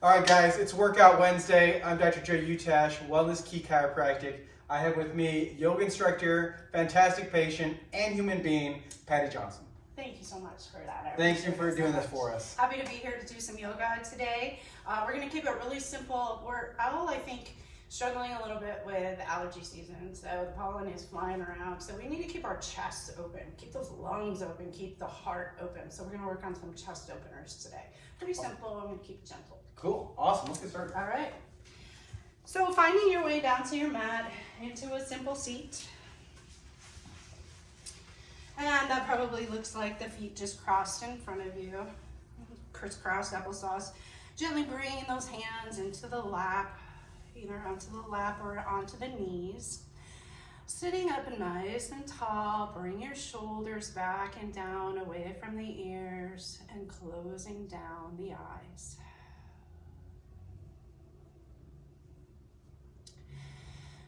All right, guys, it's Workout Wednesday. I'm Dr. Joe Utash, Wellness Key Chiropractic. I have with me yoga instructor, fantastic patient, and human being, Patty Johnson. Thank you so much for that. Thank you for doing this for us. Happy to be here to do some yoga today. We're going to keep it really simple. We're all, I think, struggling a little bit with allergy season. So the pollen is flying around. So we need to keep our chests open, keep those lungs open, keep the heart open. So we're going to work on some chest openers today. Pretty simple. I'm going to keep it gentle. Cool. Awesome. Let's get started. All right. So finding your way down to your mat into a simple seat. And that probably looks like the feet just crossed in front of you. Crisscross applesauce. Gently bringing those hands into the lap, either onto the lap or onto the knees. Sitting up nice and tall, bring your shoulders back and down away from the ears and closing down the eyes.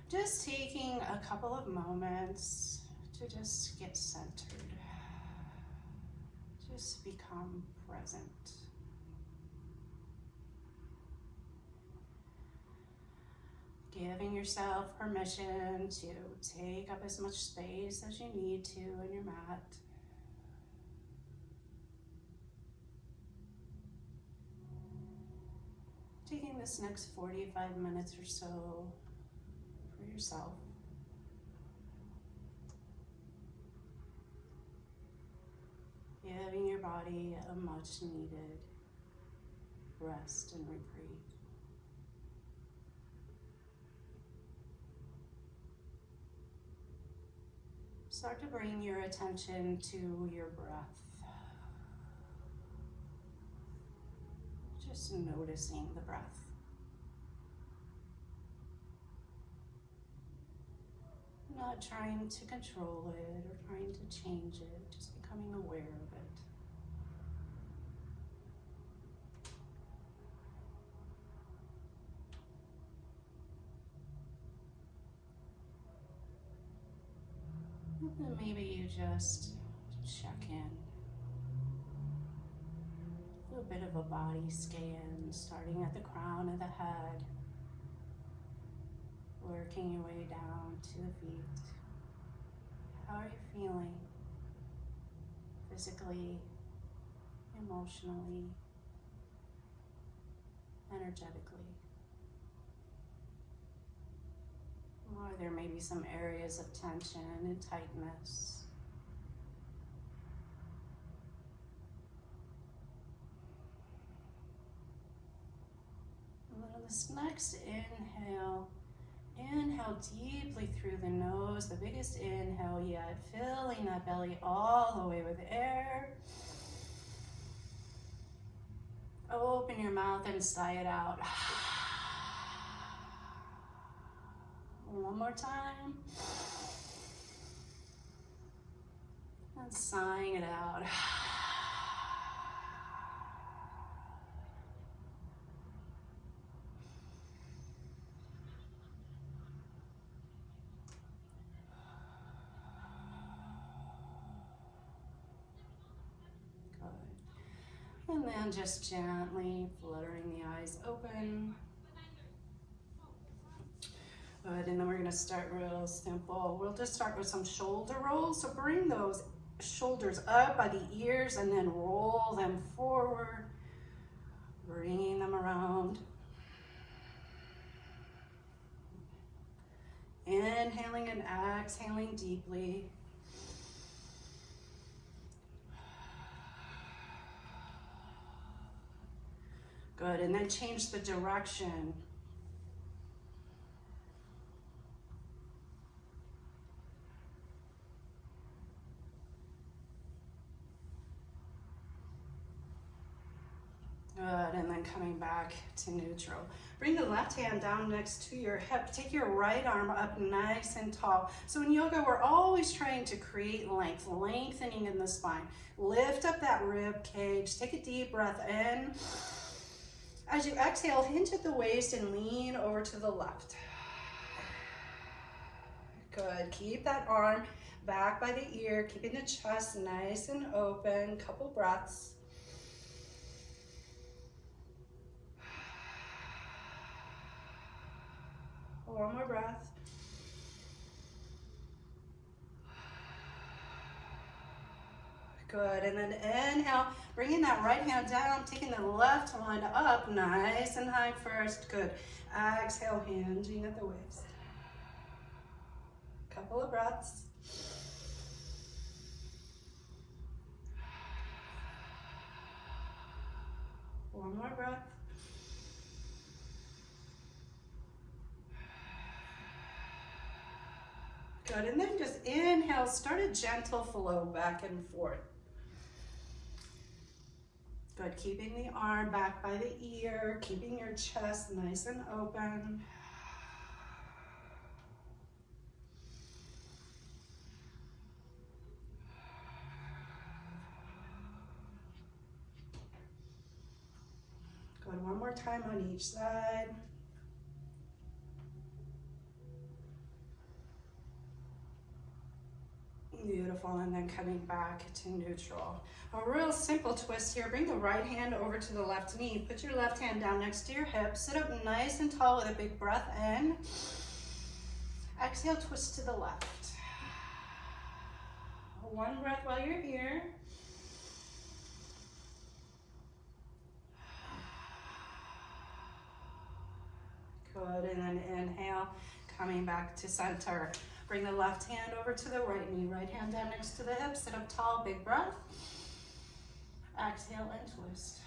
Just taking a couple of moments to just get centered. Just become present. Giving yourself permission to take up as much space as you need to in your mat. Taking this next 45 minutes or so for yourself. Giving your body a much needed rest and reprieve. Start to bring your attention to your breath. Just noticing the breath. Not trying to control it or trying to change it, just becoming aware of it. And then maybe you just check in. Do a bit of a body scan, starting at the crown of the head, working your way down to the feet. How are you feeling? Physically, emotionally, energetically? Or there may be some areas of tension and tightness. And then this next inhale, inhale deeply through the nose, the biggest inhale yet, filling that belly all the way with air. Open your mouth and sigh it out. One more time. And sighing it out. Good. And then just gently fluttering the eyes open. Good, and then we're gonna start real simple. We'll just start with some shoulder rolls. So bring those shoulders up by the ears and then roll them forward, bringing them around. Inhaling and exhaling deeply. Good, and then change the direction. Good, and then coming back to neutral. Bring the left hand down next to your hip. Take your right arm up nice and tall. So in yoga, we're always trying to create length, lengthening in the spine. Lift up that rib cage. Take a deep breath in. As you exhale, hinge at the waist and lean over to the left. Good, keep that arm back by the ear, keeping the chest nice and open. Couple breaths. One more breath. Good, and then inhale, bringing that right hand down, taking the left one up, nice and high first, good. Exhale, hinging at the waist. Couple of breaths. One more breath. Good, and then just inhale, start a gentle flow back and forth. Good, keeping the arm back by the ear, keeping your chest nice and open. Good, one more time on each side. Beautiful, and then coming back to neutral. A real simple twist here. Bring the right hand over to the left knee. Put your left hand down next to your hip. Sit up nice and tall with a big breath in. Exhale, twist to the left. One breath while you're here. Good, and then inhale, coming back to center. Bring the left hand over to the right knee. Right hand down next to the hip. Sit up tall, big breath. Exhale and twist.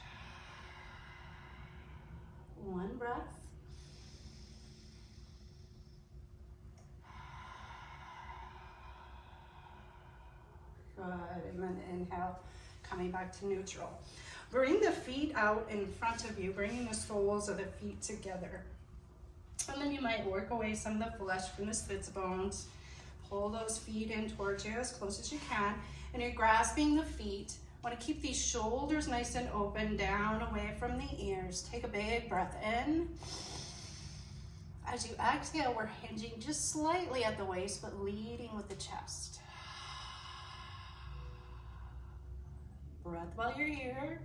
One breath. Good, and then inhale, coming back to neutral. Bring the feet out in front of you, bringing the soles of the feet together. And then you might work away some of the flesh from the sits bones. Pull those feet in towards you as close as you can. And you're grasping the feet. Want to keep these shoulders nice and open, down away from the ears. Take a big breath in. As you exhale, we're hinging just slightly at the waist, but leading with the chest. Breath while you're here.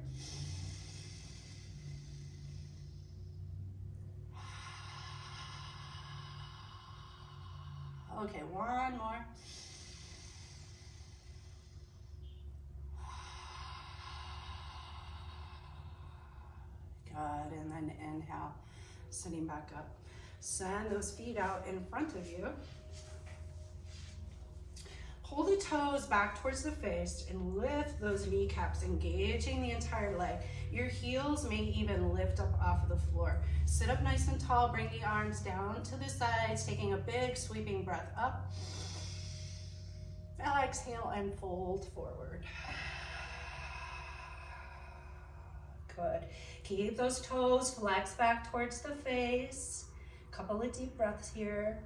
Okay, one more. Good, and then inhale, sitting back up. Send those feet out in front of you. Pull the toes back towards the face and lift those kneecaps, engaging the entire leg. Your heels may even lift up off of the floor. Sit up nice and tall, bring the arms down to the sides, taking a big sweeping breath up. Exhale and fold forward. Good. Keep those toes flex back towards the face. Couple of deep breaths here.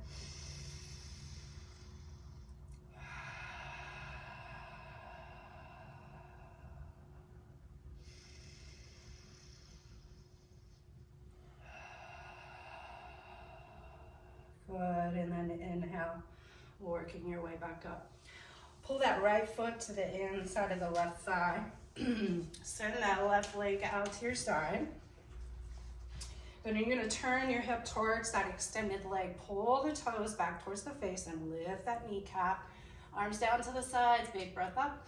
Good, and then inhale, working your way back up. Pull that right foot to the inside of the left thigh. Send that left leg out to your side. Then you're gonna turn your hip towards that extended leg. Pull the toes back towards the face and lift that kneecap. Arms down to the sides, big breath up.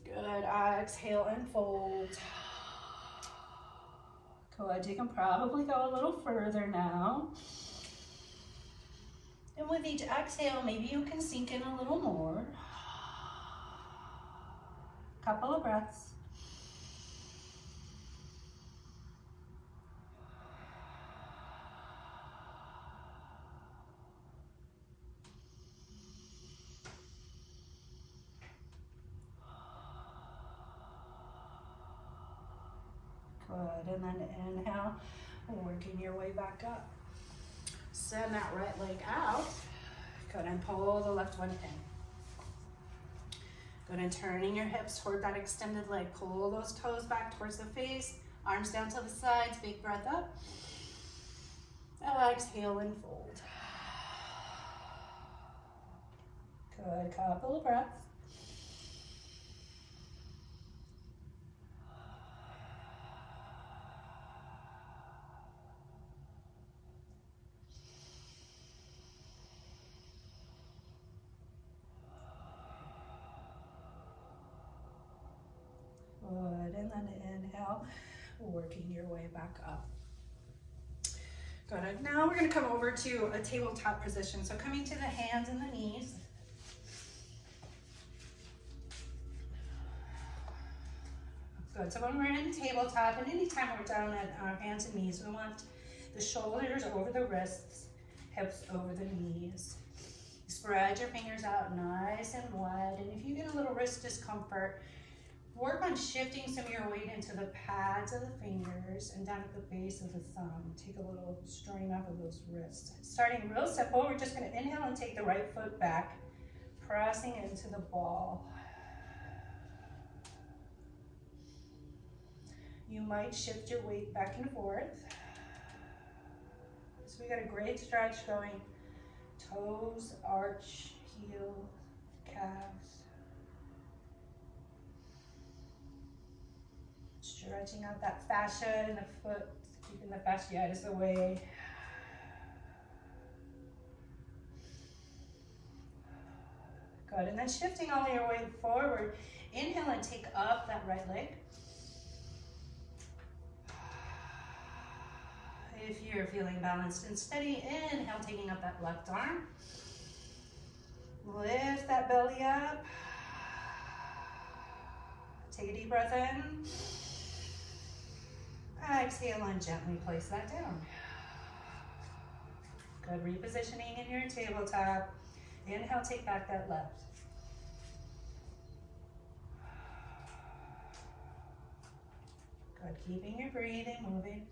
Good, exhale and fold. Good, you can probably go a little further now. And with each exhale, maybe you can sink in a little more. Couple of breaths. Good, and then inhale, working your way back up. Send that right leg out. Good, and pull the left one in. Good, and turning your hips toward that extended leg. Pull those toes back towards the face. Arms down to the sides, big breath up. Exhale and fold. Good, couple of breaths. inhale, working your way back up. Good. Now we're going to come over to a tabletop position. So coming to the hands and the knees. Good. So when we're in tabletop, and anytime we're down at our hands and knees, we want the shoulders over the wrists, hips over the knees. Spread your fingers out nice and wide. And if you get a little wrist discomfort, work on shifting some of your weight into the pads of the fingers and down at the base of the thumb. Take a little strain off of those wrists. Starting real simple, we're just going to inhale and take the right foot back, pressing into the ball. You might shift your weight back and forth. So we got a great stretch going. Toes, arch, heel, calves. Stretching out that fascia in the foot, keeping the fasciitis away. Good, and then shifting all your weight forward. Inhale and take up that right leg. If you're feeling balanced and steady, inhale, taking up that left arm. Lift that belly up. Take a deep breath in. Exhale and gently place that down. Good, repositioning in your tabletop. Inhale, take back that left. Good, keeping your breathing moving.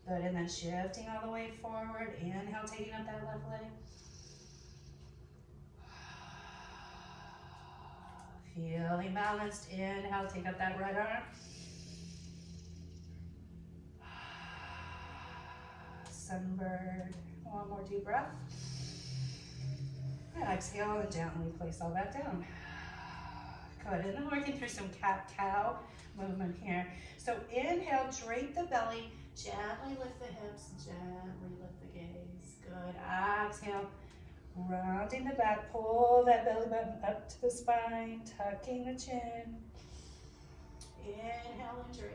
Good, and then shifting all the way forward. Inhale, taking up that left leg. Feeling balanced. Inhale, take up that right arm. Sunbird. One more deep breath. And exhale and gently place all that down. Good, and then working through some cat-cow movement here. So inhale, drape the belly. Gently lift the hips, gently lift the gaze. Good. Exhale, rounding the back, pull that belly button up to the spine, tucking the chin. Inhale and drape.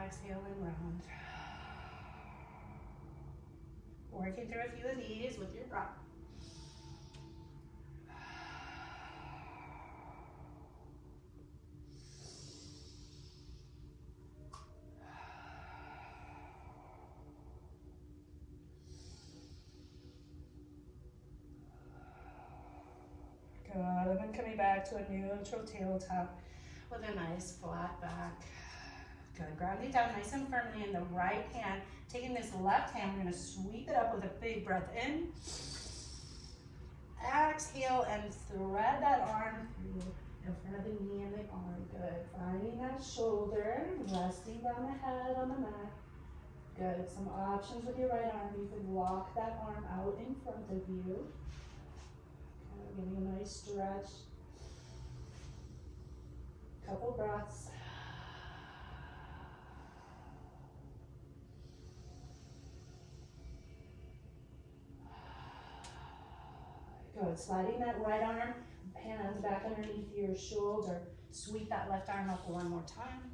Exhale and round. Working through a few of these with your breath. Good, and then coming back to a neutral tabletop with a nice flat back. Good, grounding down nice and firmly in the right hand. Taking this left hand, we're gonna sweep it up with a big breath in. Exhale and thread that arm through in front of the knee and the arm. Good, finding that shoulder, resting down the head on the mat. Good, some options with your right arm. You could walk that arm out in front of you. Getting a nice stretch. Couple breaths. Good. Sliding that right arm, hands back underneath your shoulder. Sweep that left arm up one more time.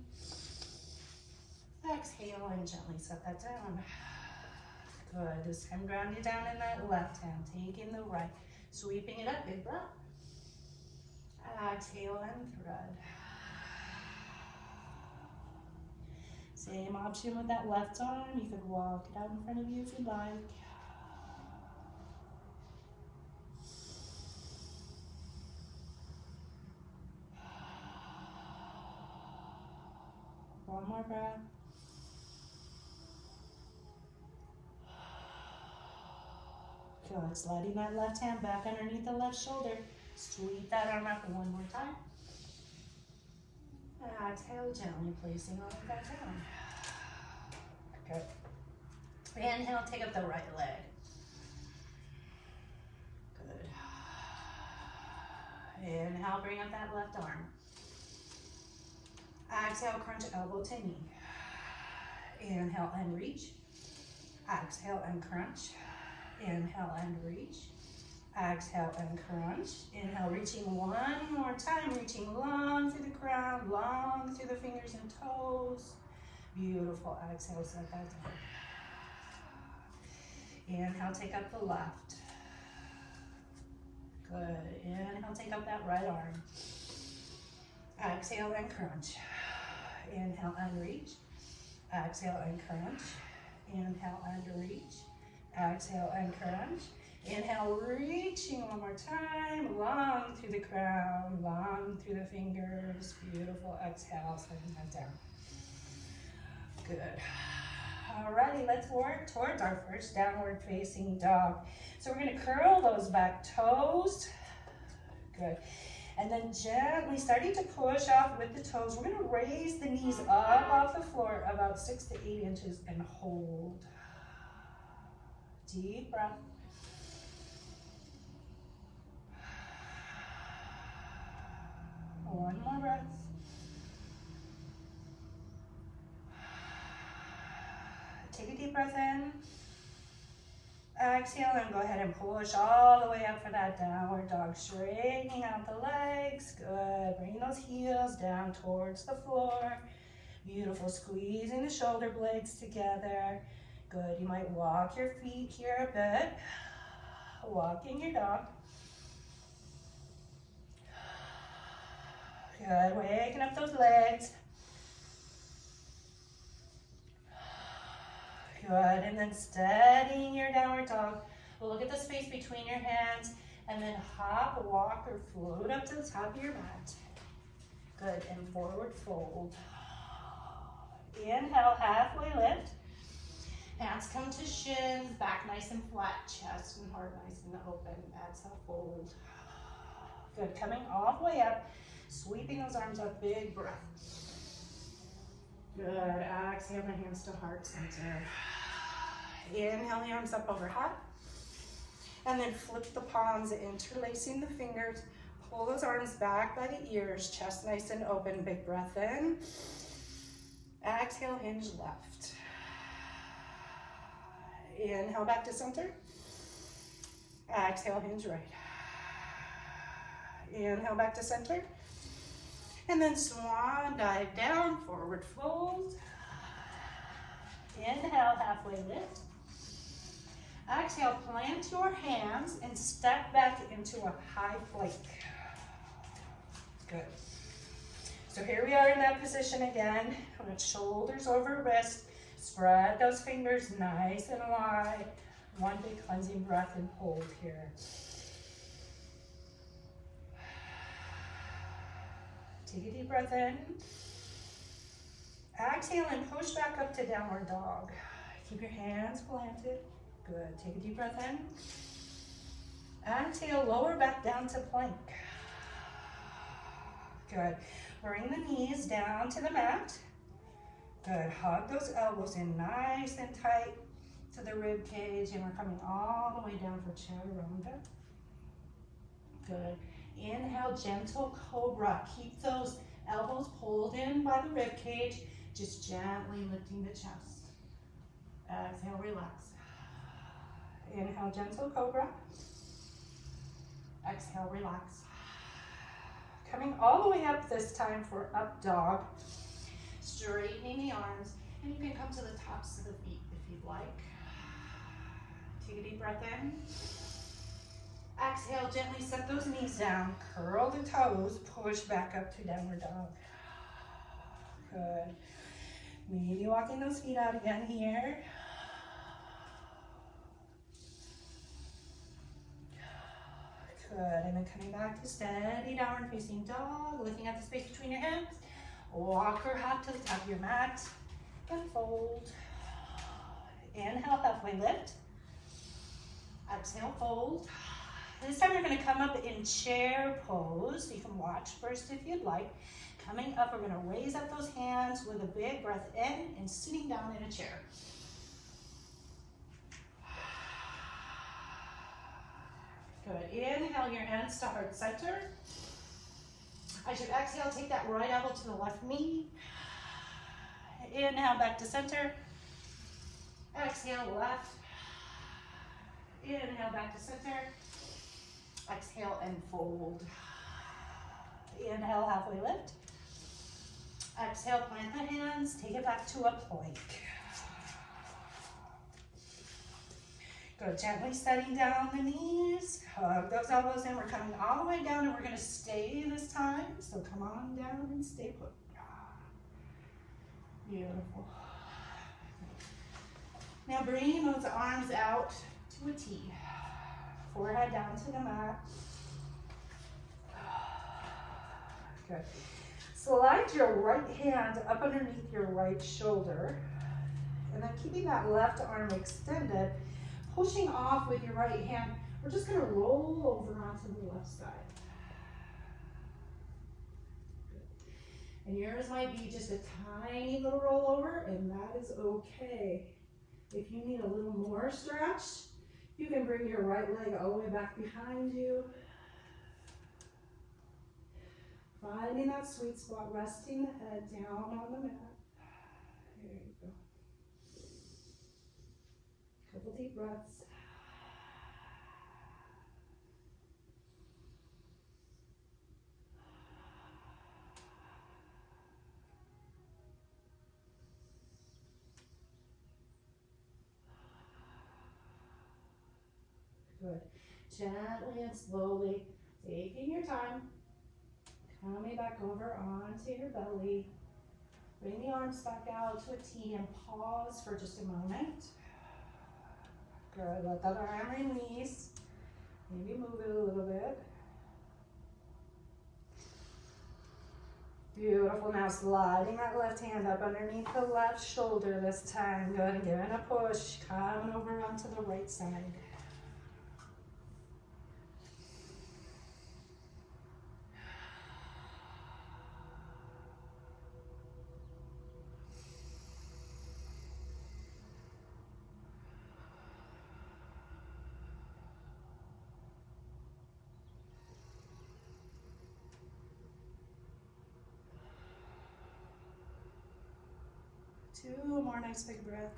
Exhale and gently set that down. Good. This time grounding down in that left hand, taking the right. Sweeping it up, big breath. Exhale and thread. Same option with that left arm. You could walk it out in front of you if you'd like. One more breath. Good, sliding that left hand back underneath the left shoulder. Sweep that arm up one more time. Exhale, gently placing all of that down. Good. Inhale, take up the right leg. Good. Inhale, bring up that left arm. Exhale, crunch elbow to knee. Inhale and reach. Exhale and crunch. Inhale and reach. Exhale and crunch. Inhale, reaching one more time, reaching long through the crown, long through the fingers and toes. Beautiful. Exhale, set that down. Inhale, take up the left. Good. Inhale, take up that right arm. Exhale and crunch. Inhale and reach. Exhale and crunch. Inhale and reach. Exhale and crunch. Inhale, reaching one more time, long through the crown, long through the fingers. Beautiful. Exhale, setting that down. Good. Alrighty, let's work towards our first downward facing dog. So we're gonna curl those back toes. Good. And then gently starting to push off with the toes, we're gonna raise the knees up off the floor about 6 to 8 inches and hold. Deep breath. One more breath. Take a deep breath in. Exhale and go ahead and push all the way up for that downward dog. Straightening out the legs. Good. Bring those heels down towards the floor. Beautiful. Squeezing the shoulder blades together. Good. You might walk your feet here a bit. Walking your dog. Good. Waking up those legs. Good. And then steadying your downward dog. Look at the space between your hands and then hop, walk, or float up to the top of your mat. Good. And forward fold. Inhale, halfway lift. Hands come to shins, back nice and flat, chest and heart nice and open. Exhale, fold. Good. Coming all the way up. Sweeping those arms up, big breath. Good. Exhale, my hands to heart center. Inhale the arms up overhead. And then flip the palms, interlacing the fingers. Pull those arms back by the ears, chest nice and open, big breath in. Exhale, hinge left. Inhale back to center. Exhale, hinge right. Inhale back to center. And then swan dive down, forward fold. Inhale, halfway lift. Exhale, plant your hands and step back into a high plank. Good. So here we are in that position again. With shoulders over wrist. Spread those fingers nice and wide. One big cleansing breath and hold here. Take a deep breath in. Exhale and push back up to downward dog. Keep your hands planted. Good. Take a deep breath in. Exhale, lower back down to plank. Good. Bring the knees down to the mat. Good. Hug those elbows in nice and tight to the rib cage, and we're coming all the way down for chaturanga. Good. Inhale, gentle cobra. Keep those elbows pulled in by the rib cage, just gently lifting the chest. Exhale, relax. Inhale, gentle cobra. Exhale, relax. Coming all the way up this time for up dog. Straightening the arms, and you can come to the tops of the feet if you'd like. Take a deep breath in. Exhale, gently set those knees down, curl the toes, push back up to downward dog. Good. Maybe walking those feet out again here. Good, and then coming back to steady downward facing dog, looking at the space between your hips. Walk or hop to the top of your mat and fold. Inhale, halfway lift. Exhale, fold. This time we're going to come up in chair pose. You can watch first if you'd like. Coming up, we're going to raise up those hands with a big breath in and sitting down in a chair. Good. Inhale your hands to heart center. As you exhale, take that right elbow to the left knee. Inhale back to center. Exhale left. Inhale back to center. Exhale and fold. Inhale, halfway lift. Exhale, plant the hands, take it back to a plank. Good, gently setting down the knees. Hug those elbows in. We're coming all the way down and we're gonna stay this time. So come on down and stay put. Beautiful. Now bring those arms out to a T. Forehead down to the mat. Good. Slide your right hand up underneath your right shoulder. And then keeping that left arm extended, pushing off with your right hand, we're just gonna roll over onto the left side. And yours might be just a tiny little rollover, and that is okay. If you need a little more stretch, you can bring your right leg all the way back behind you. Finding that sweet spot, resting the head down on the mat. There you go. Couple deep breaths. Good. Gently and slowly, taking your time, coming back over onto your belly. Bring the arms back out to a T and pause for just a moment. Good. Let that arm release. Maybe move it a little bit. Beautiful. Now sliding that left hand up underneath the left shoulder this time. Good. And giving a push. Coming over onto the right side. Two more nice big breaths.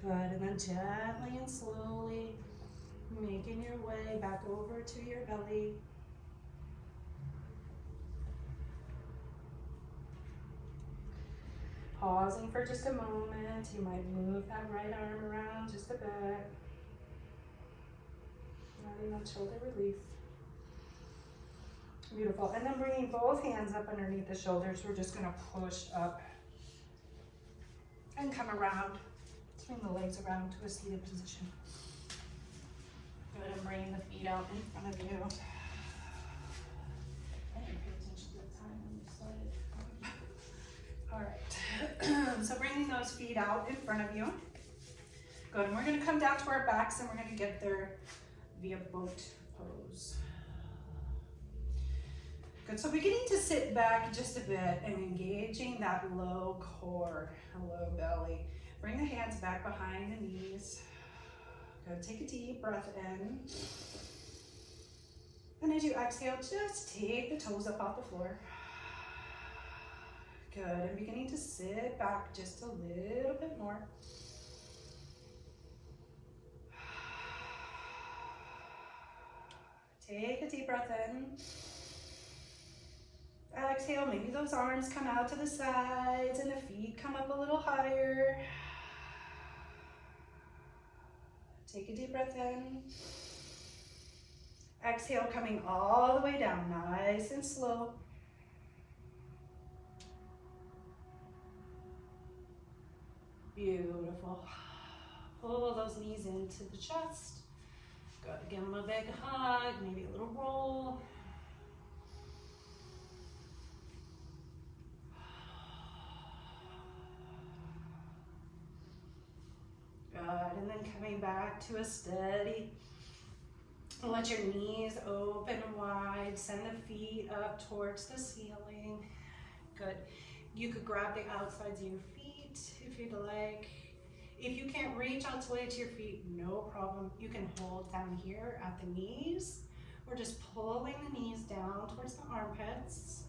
Good, and then gently and slowly making your way back over to your belly. Pausing for just a moment. You might move that right arm around just a bit. Letting that shoulder relief. Beautiful. And then bringing both hands up underneath the shoulders. We're just going to push up and come around. Swing the legs around to a seated position. Good, and bring the feet out in front of you. I didn't pay attention to the time when you started. All right, so bringing those feet out in front of you. Good, and we're gonna come down to our backs and we're gonna get there via boat pose. Good, so beginning to sit back just a bit and engaging that low core, low belly. Bring the hands back behind the knees. Good, take a deep breath in. And as you exhale, just take the toes up off the floor. Good, and beginning to sit back just a little bit more. Take a deep breath in. Exhale, maybe those arms come out to the sides and the feet come up a little higher. Take a deep breath in. Exhale, coming all the way down, nice and slow. Beautiful. Pull those knees into the chest. Good, give them a big hug, maybe a little roll. Good, and then coming back to a steady. Let your knees open wide. Send the feet up towards the ceiling. Good. You could grab the outsides of your feet if you'd like. If you can't reach all the way to your feet, no problem. You can hold down here at the knees. We're just pulling the knees down towards the armpits.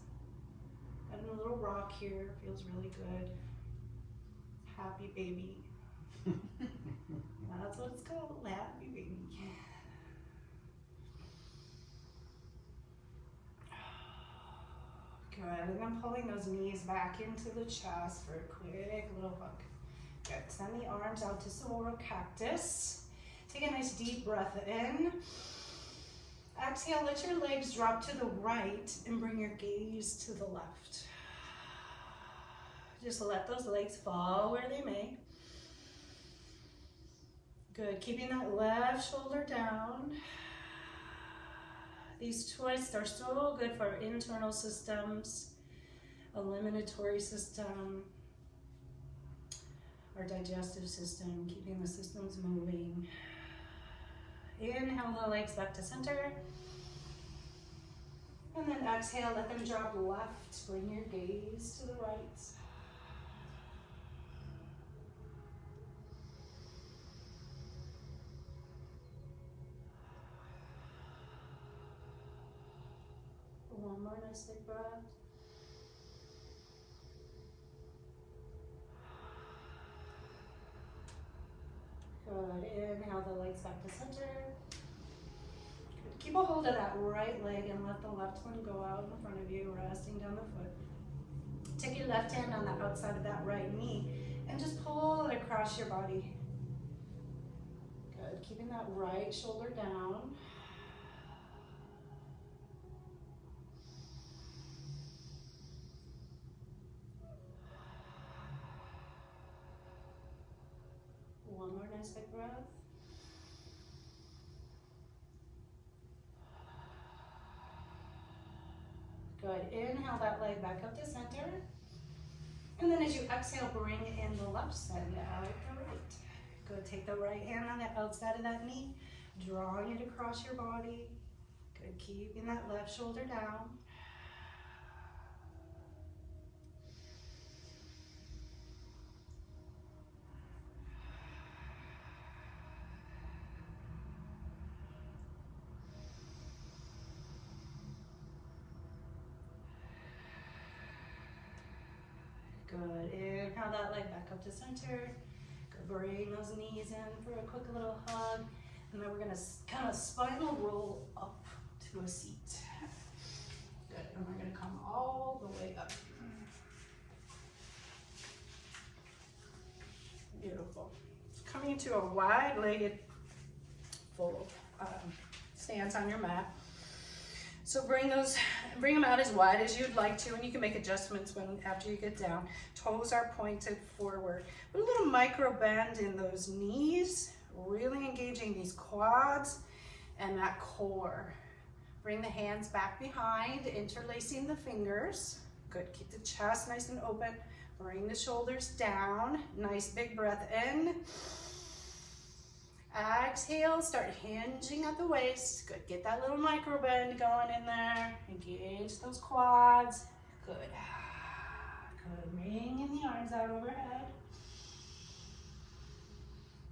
And a little rock here, feels really good. Happy baby. That's what it's called, happy baby. Good, and I'm pulling those knees back into the chest for a quick little hook. Good, send the arms out to Saguaro Cactus. Take a nice deep breath in. Exhale, let your legs drop to the right and bring your gaze to the left. Just let those legs fall where they may. Good, keeping that left shoulder down. These twists are so good for our internal systems, eliminatory system, our digestive system, keeping the systems moving. Inhale the legs back to center. And then exhale, let them drop left. Bring your gaze to the right. One more nice big breath. Good. Inhale the legs back to center. Good. Keep a hold of that right leg and let the left one go out in front of you, resting down the foot. Take your left hand on the outside of that right knee and just pull it across your body. Good. Keeping that right shoulder down. One more nice big breath. Good. Inhale that leg back up to center. And then as you exhale, bring in the left side out the right. Good. Take the right hand on the outside of that knee, drawing it across your body. Good. Keeping that left shoulder down. Good. Inhale that leg back up to center. Good. Bring those knees in for a quick little hug. And then we're going to kind of spinal roll up to a seat. Good. And we're going to come all the way up. Beautiful. Coming to a wide-legged full stance on your mat. So bring them out as wide as you'd like to, and you can make adjustments after you get down. Toes are pointed forward. Put a little micro bend in those knees, really engaging these quads and that core. Bring the hands back behind, interlacing the fingers. Good, keep the chest nice and open. Bring the shoulders down, nice big breath in. Exhale, start hinging at the waist. Good, get that little micro bend going in there. Engage those quads. Good. Good, bringing the arms out overhead.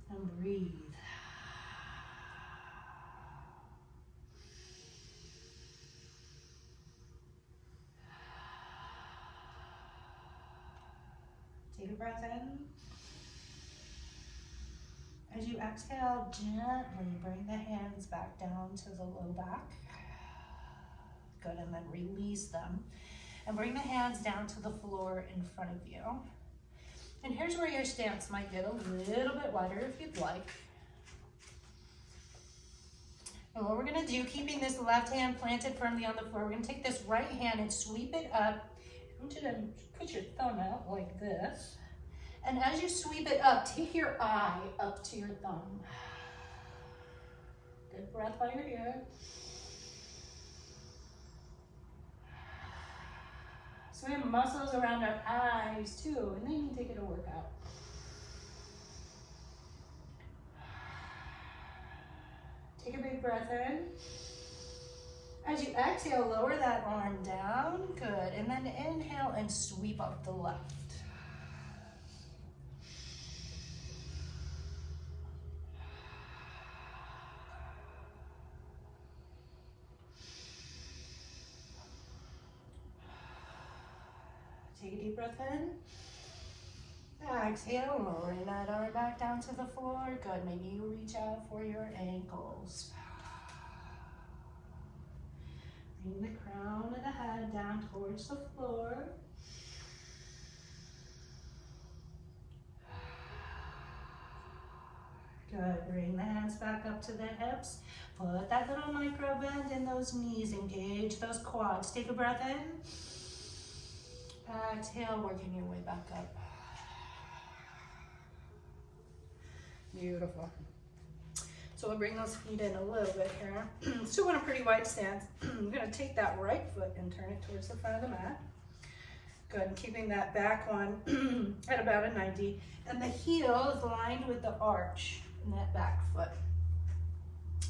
And breathe. Take a breath in. As you exhale, gently bring the hands back down to the low back. Good, and then release them. And bring the hands down to the floor in front of you. And here's where your stance might get a little bit wider if you'd like. And what we're gonna do, keeping this left hand planted firmly on the floor, we're gonna take this right hand and sweep it up. I want you to put your thumb out like this. And as you sweep it up, take your eye up to your thumb. Good breath by your ear. So we have muscles around our eyes too, and they need to get a workout. Take a big breath in. As you exhale, lower that arm down. Good, and then inhale and sweep up the left. Take a deep breath in. Exhale, lowering that arm back down to the floor. Good, maybe you reach out for your ankles. Bring the crown of the head down towards the floor. Good, bring the hands back up to the hips. Put that little micro bend in those knees. Engage those quads. Take a breath in. Exhale, working your way back up. Beautiful. So we'll bring those feet in a little bit here. Still in a pretty wide stance. I'm gonna take that right foot and turn it towards the front of the mat. Good, keeping that back one at about a 90. And the heel is lined with the arch in that back foot.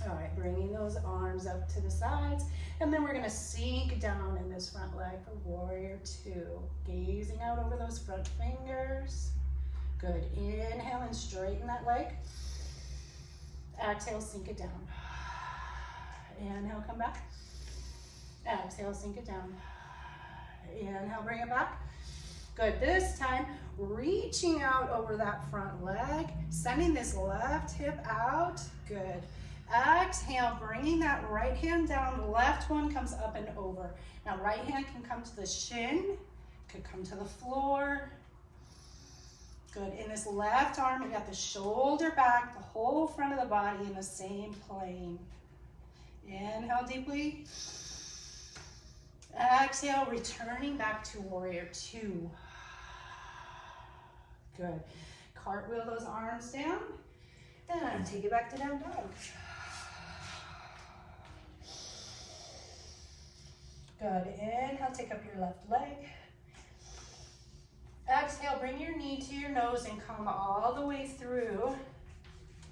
All right, bringing those arms up to the sides. And then we're gonna sink down in this front leg for warrior two. Gazing out over those front fingers. Good, inhale and straighten that leg. Exhale, sink it down. Inhale, come back. Exhale, sink it down. Inhale, bring it back. Good, this time, reaching out over that front leg, sending this left hip out. Good. Exhale, bringing that right hand down, the left one comes up and over. Now, right hand can come to the shin, could come to the floor. Good, in this left arm, we got the shoulder back, the whole front of the body in the same plane. Inhale deeply. Exhale, returning back to warrior two. Good. Cartwheel those arms down. And take it back to down dog. Good. Inhale, take up your left leg. Exhale, bring your knee to your nose and come all the way through.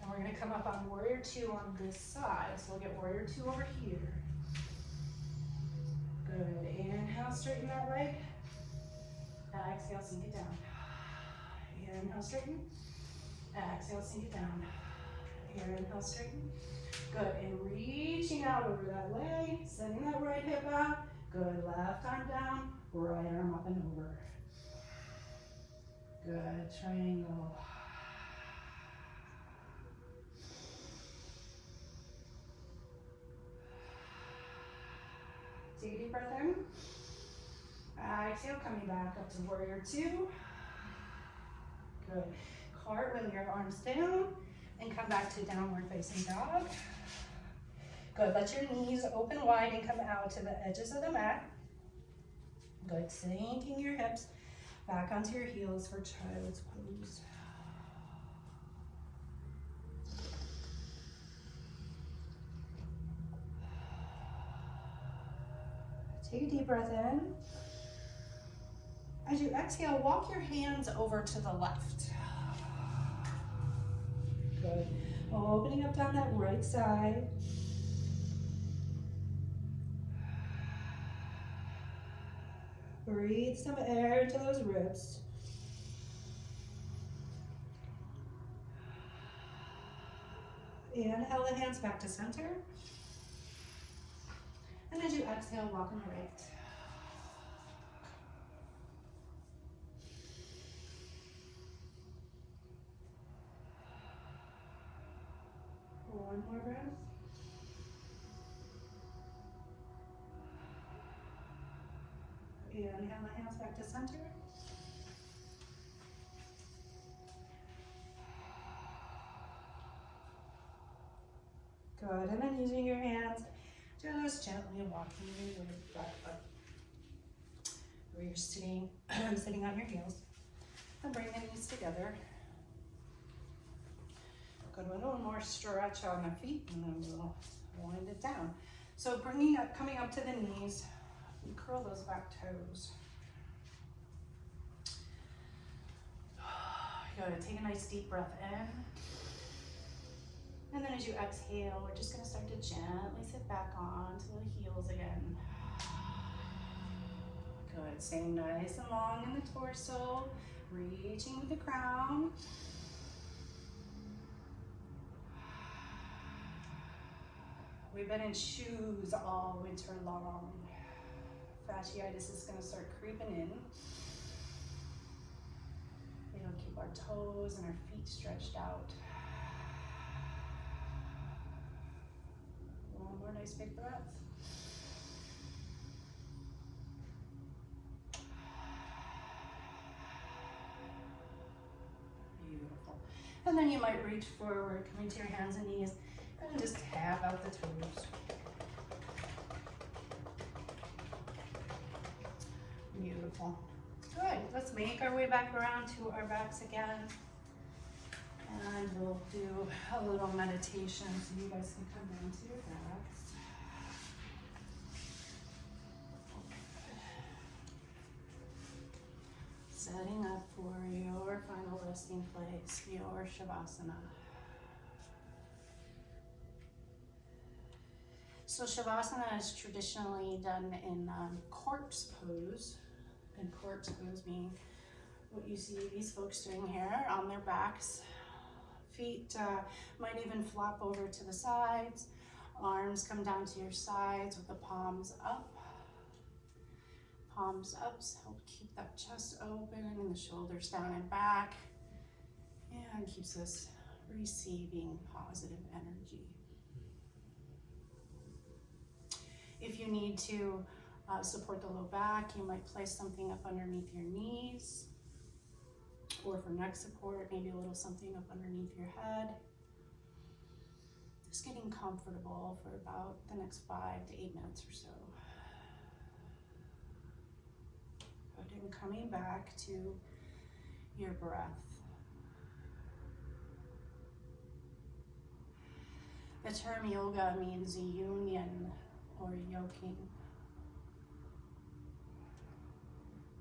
And we're gonna come up on warrior two on this side. So we'll get warrior two over here. Good. Inhale, straighten that leg. Exhale, sink it down. Inhale, straighten. Exhale, sink it down. Inhale, straighten. Good. And reaching out over that leg, sending that right hip out. Good. Left arm down, right arm up and over. Good. Triangle. Take a deep breath in. Exhale, coming back up to warrior two. Good. Cartwheel your arms down and come back to downward facing dog. Good. Let your knees open wide and come out to the edges of the mat. Good. Sinking your hips back onto your heels for child's pose. Take a deep breath in. As you exhale, walk your hands over to the left. Good. Opening up down that right side. Breathe some air into those ribs. Inhale the hands back to center. And as you exhale, walk on the right. One more breath. Inhale the hands back to center. Good, and then using your hands, just gently walking your way back up. Where you're sitting, sitting on your heels. And bring the knees together. Good, a little more stretch on the feet, and then we'll wind it down. So bringing up, coming up to the knees, and curl those back toes. Good, take a nice deep breath in. And then as you exhale, we're just gonna start to gently sit back onto the heels again. Good, staying nice and long in the torso, reaching with the crown. We've been in shoes all winter long. Fasciitis is gonna start creeping in. Keep our toes and our feet stretched out. One more nice big breath. Beautiful. And then you might reach forward, coming to your hands and knees, and just tap out the toes. Beautiful. Good. Let's make our way back around to our backs again. And we'll do a little meditation so you guys can come down to your backs. Setting up for your final resting place, your Shavasana. So Shavasana is traditionally done in corpse pose, and corpse pose being what you see these folks doing here on their backs. Feet might even flop over to the sides. Arms come down to your sides with the palms up. Palms up, so help keep that chest open and the shoulders down and back. And keeps us receiving positive energy. If you need to support the low back, you might place something up underneath your knees. Or for neck support, maybe a little something up underneath your head. Just getting comfortable for about the next 5 to 8 minutes or so. Good, and coming back to your breath. The term yoga means union or yoking.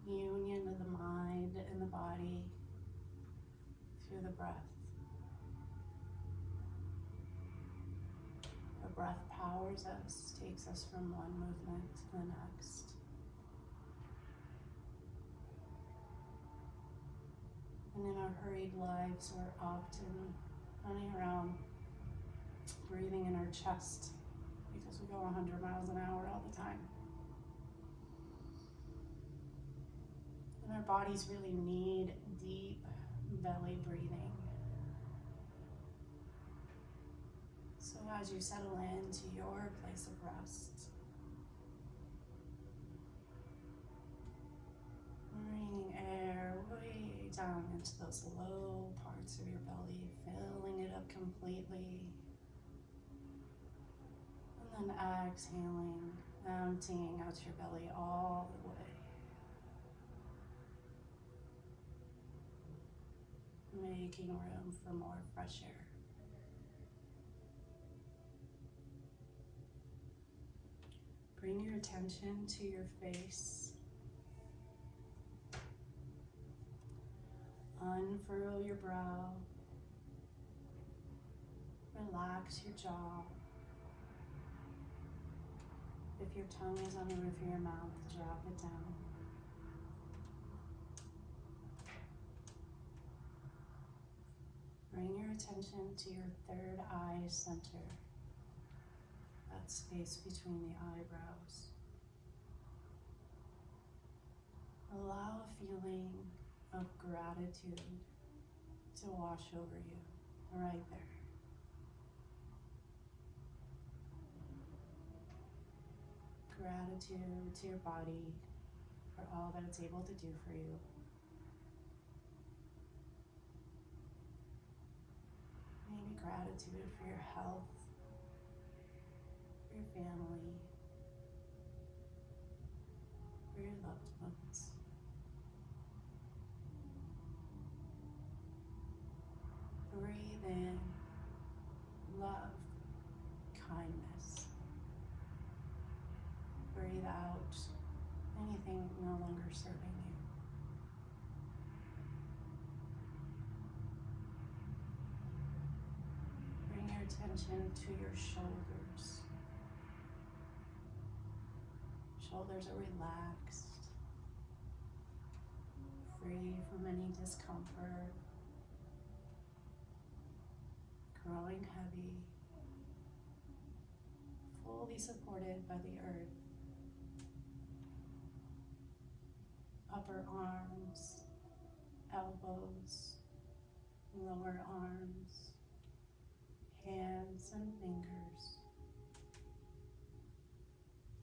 Union of the mind and the body through the breath. The breath powers us, takes us from one movement to the next. And in our hurried lives, we're often running around, breathing in our chest because we go 100 miles an hour all the time. And our bodies really need deep belly breathing. So as you settle into your place of rest, bringing air way down into those low parts of your belly, filling it up completely. And then exhaling, emptying out your belly all the way. Making room for more fresh air. Bring your attention to your face. Unfurl your brow. Relax your jaw. If your tongue is on the roof of your mouth, drop it down. Bring your attention to your third eye center, that space between the eyebrows. Allow a feeling of gratitude to wash over you right there. Gratitude to your body for all that it's able to do for you. Maybe gratitude for your health, for your family, for your loved ones. Breathe in love, kindness. Breathe out anything no longer serving you. Bring your attention to your shoulders. Shoulders are relaxed, free from any discomfort, growing heavy, fully supported by the earth. Upper arms, elbows, lower arms, hands and fingers,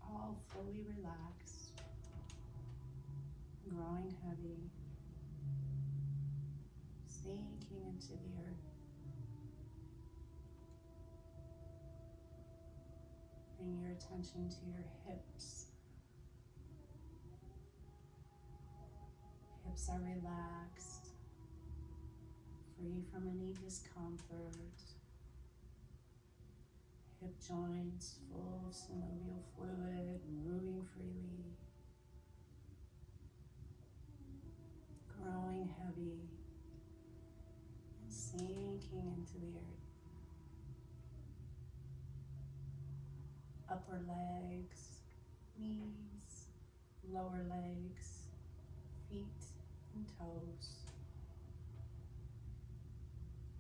all fully relaxed, growing heavy, sinking into the earth. Bring your attention to your hips. Hips are relaxed, free from any discomfort. Hip joints full of synovial fluid, moving freely, growing heavy, and sinking into the earth. Upper legs, knees, lower legs, feet and toes,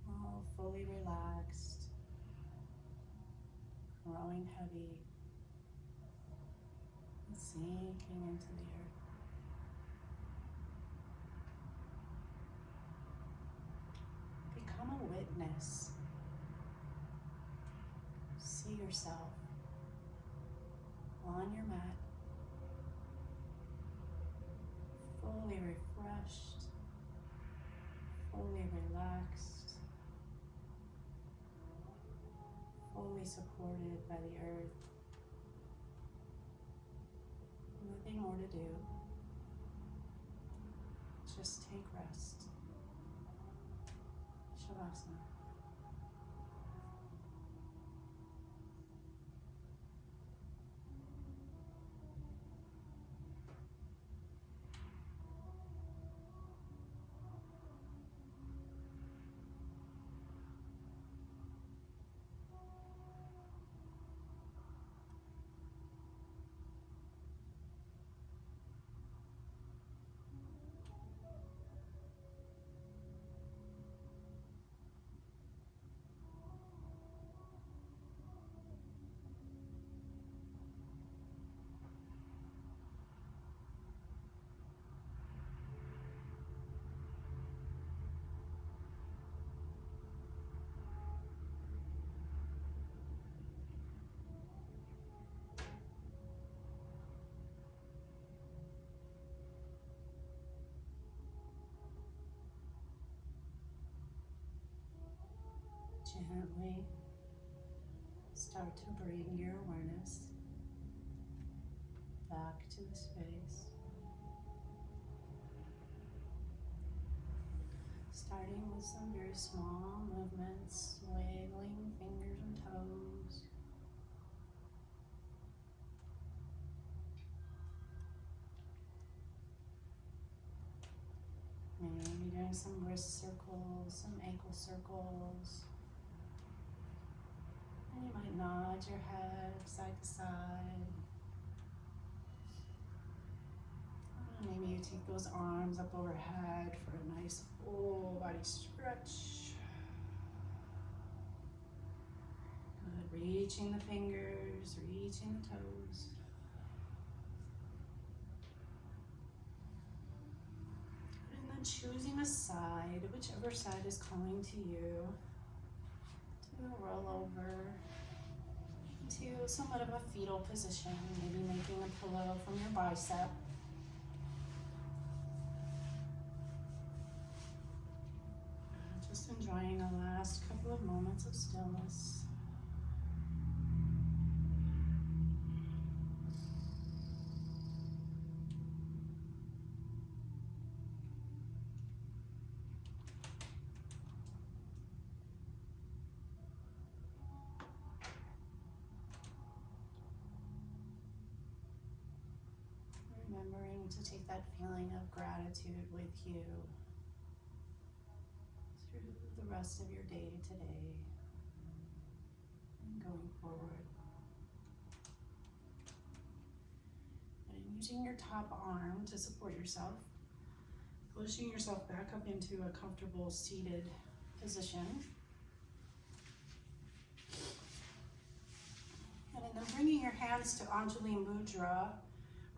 all fully relaxed, growing heavy, and sinking into the earth. Become a witness. See yourself on your mat, fully refreshed, fully relaxed, fully supported by the earth. Nothing more to do. Just take rest. Shavasana. Gently start to bring your awareness back to the space. Starting with some very small movements, wiggling fingers and toes. Maybe doing some wrist circles, some ankle circles. And you might nod your head side to side. Maybe you take those arms up overhead for a nice full body stretch. Good, reaching the fingers, reaching the toes. And then choosing a side, whichever side is calling to you, to roll over into somewhat of a fetal position, maybe making a pillow from your bicep. Just enjoying the last couple of moments of stillness. Remembering to take that feeling of gratitude with you through the rest of your day today and going forward. And using your top arm to support yourself, pushing yourself back up into a comfortable seated position. And then bringing your hands to Anjali Mudra,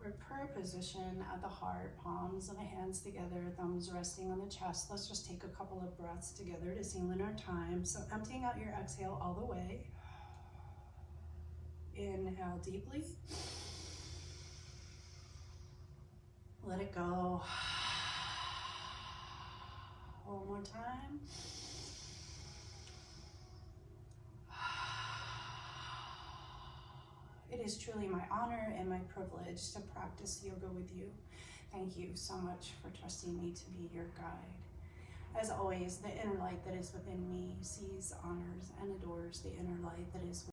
We're prayer position at the heart, palms of the hands together, thumbs resting on the chest. Let's just take a couple of breaths together to seal in our time. So emptying out your exhale all the way. Inhale deeply. Let it go. One more time. It is truly my honor and my privilege to practice yoga with you. Thank you so much for trusting me to be your guide. As always, the inner light that is within me sees, honors, and adores the inner light that is within me.